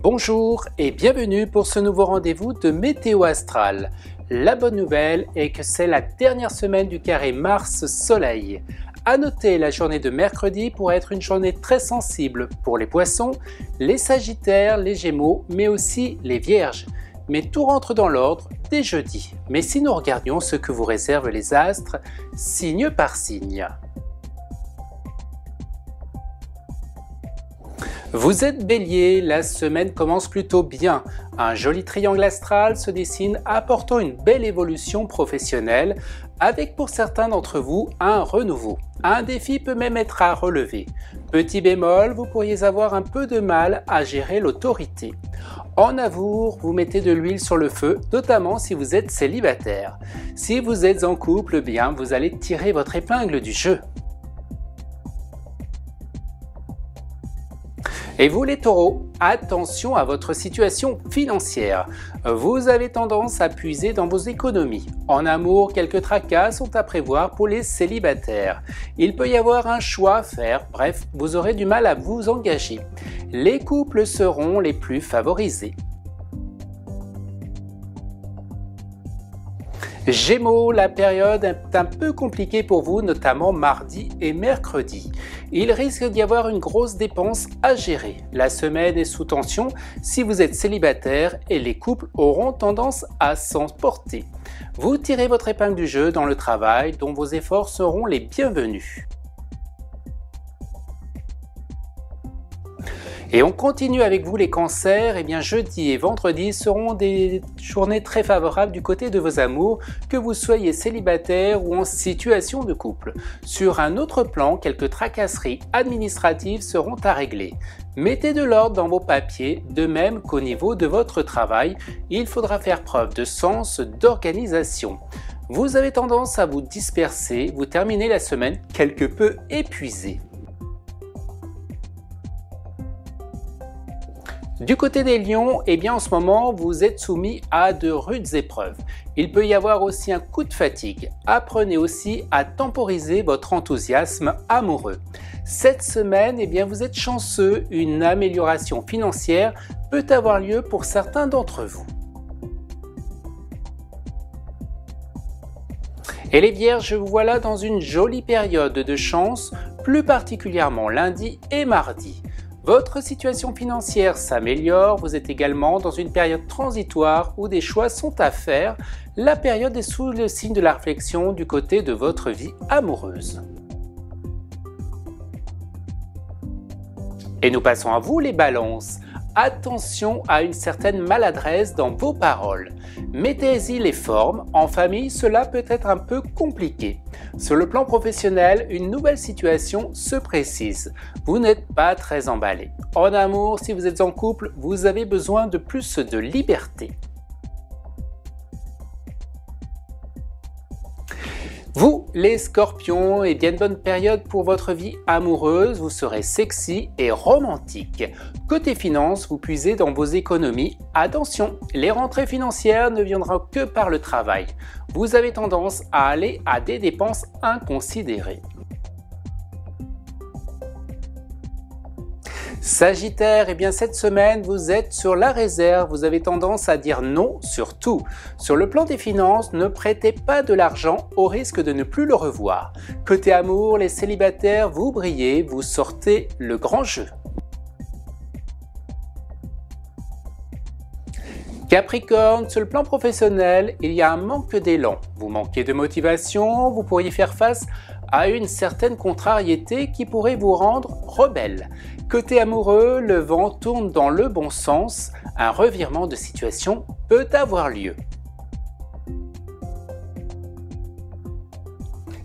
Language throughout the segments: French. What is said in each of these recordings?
Bonjour et bienvenue pour ce nouveau rendez-vous de Météo Astral. La bonne nouvelle est que c'est la dernière semaine du carré Mars-Soleil. À noter, la journée de mercredi pourrait être une journée très sensible pour les Poissons, les Sagittaires, les Gémeaux, mais aussi les Vierges. Mais tout rentre dans l'ordre dès jeudi. Mais si nous regardions ce que vous réservent les astres, signe par signe. Vous êtes Bélier, la semaine commence plutôt bien. Un joli triangle astral se dessine apportant une belle évolution professionnelle avec pour certains d'entre vous un renouveau. Un défi peut même être à relever. Petit bémol, vous pourriez avoir un peu de mal à gérer l'autorité. En amour, vous mettez de l'huile sur le feu, notamment si vous êtes célibataire. Si vous êtes en couple, bien vous allez tirer votre épingle du jeu. Et vous les taureaux, attention à votre situation financière. Vous avez tendance à puiser dans vos économies. En amour, quelques tracas sont à prévoir pour les célibataires. Il peut y avoir un choix à faire, bref, vous aurez du mal à vous engager. Les couples seront les plus favorisés. Gémeaux, la période est un peu compliquée pour vous, notamment mardi et mercredi. Il risque d'y avoir une grosse dépense à gérer. La semaine est sous tension si vous êtes célibataire et les couples auront tendance à s'emporter. Vous tirez votre épingle du jeu dans le travail dont vos efforts seront les bienvenus. Et on continue avec vous les cancers, et bien jeudi et vendredi seront des journées très favorables du côté de vos amours, que vous soyez célibataire ou en situation de couple. Sur un autre plan, quelques tracasseries administratives seront à régler. Mettez de l'ordre dans vos papiers, de même qu'au niveau de votre travail, il faudra faire preuve de sens d'organisation. Vous avez tendance à vous disperser, vous terminez la semaine quelque peu épuisé. Du côté des lions, eh bien en ce moment, vous êtes soumis à de rudes épreuves. Il peut y avoir aussi un coup de fatigue. Apprenez aussi à temporiser votre enthousiasme amoureux. Cette semaine, eh bien vous êtes chanceux, une amélioration financière peut avoir lieu pour certains d'entre vous. Et les Vierges, vous voilà dans une jolie période de chance, plus particulièrement lundi et mardi. Votre situation financière s'améliore, vous êtes également dans une période transitoire où des choix sont à faire. La période est sous le signe de la réflexion du côté de votre vie amoureuse. Et nous passons à vous les balances. Attention à une certaine maladresse dans vos paroles. Mettez-y les formes, en famille cela peut être un peu compliqué. Sur le plan professionnel, une nouvelle situation se précise. Vous n'êtes pas très emballé. En amour, si vous êtes en couple, vous avez besoin de plus de liberté. Vous, les scorpions, eh bien une bonne période pour votre vie amoureuse, vous serez sexy et romantique. Côté finance, vous puisez dans vos économies. Attention, les rentrées financières ne viendront que par le travail. Vous avez tendance à aller à des dépenses inconsidérées. Sagittaire, eh bien cette semaine, vous êtes sur la réserve, vous avez tendance à dire non sur tout. Sur le plan des finances, ne prêtez pas de l'argent au risque de ne plus le revoir. Côté amour, les célibataires, vous brillez, vous sortez le grand jeu. Capricorne, sur le plan professionnel, il y a un manque d'élan. Vous manquez de motivation, vous pourriez faire face à une certaine contrariété qui pourrait vous rendre rebelle. Côté amoureux, le vent tourne dans le bon sens, un revirement de situation peut avoir lieu.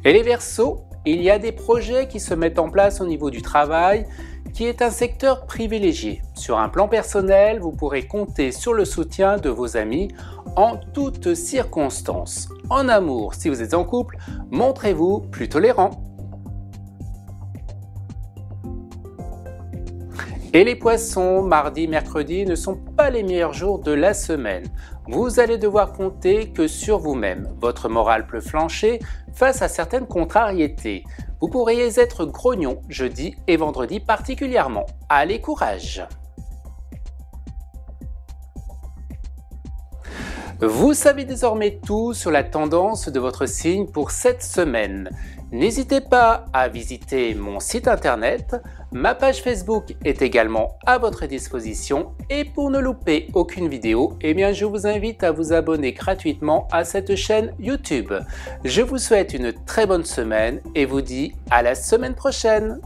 Et les Verseaux, il y a des projets qui se mettent en place au niveau du travail, qui est un secteur privilégié. Sur un plan personnel, vous pourrez compter sur le soutien de vos amis en toutes circonstances. En amour, si vous êtes en couple, montrez-vous plus tolérant. Et les poissons, mardi, mercredi ne sont pas les meilleurs jours de la semaine. Vous allez devoir compter que sur vous-même. Votre morale peut flancher face à certaines contrariétés. Vous pourriez être grognon jeudi et vendredi particulièrement. Allez, courage! Vous savez désormais tout sur la tendance de votre signe pour cette semaine. N'hésitez pas à visiter mon site internet, ma page Facebook est également à votre disposition et pour ne louper aucune vidéo, je vous invite à vous abonner gratuitement à cette chaîne YouTube. Je vous souhaite une très bonne semaine et vous dis à la semaine prochaine.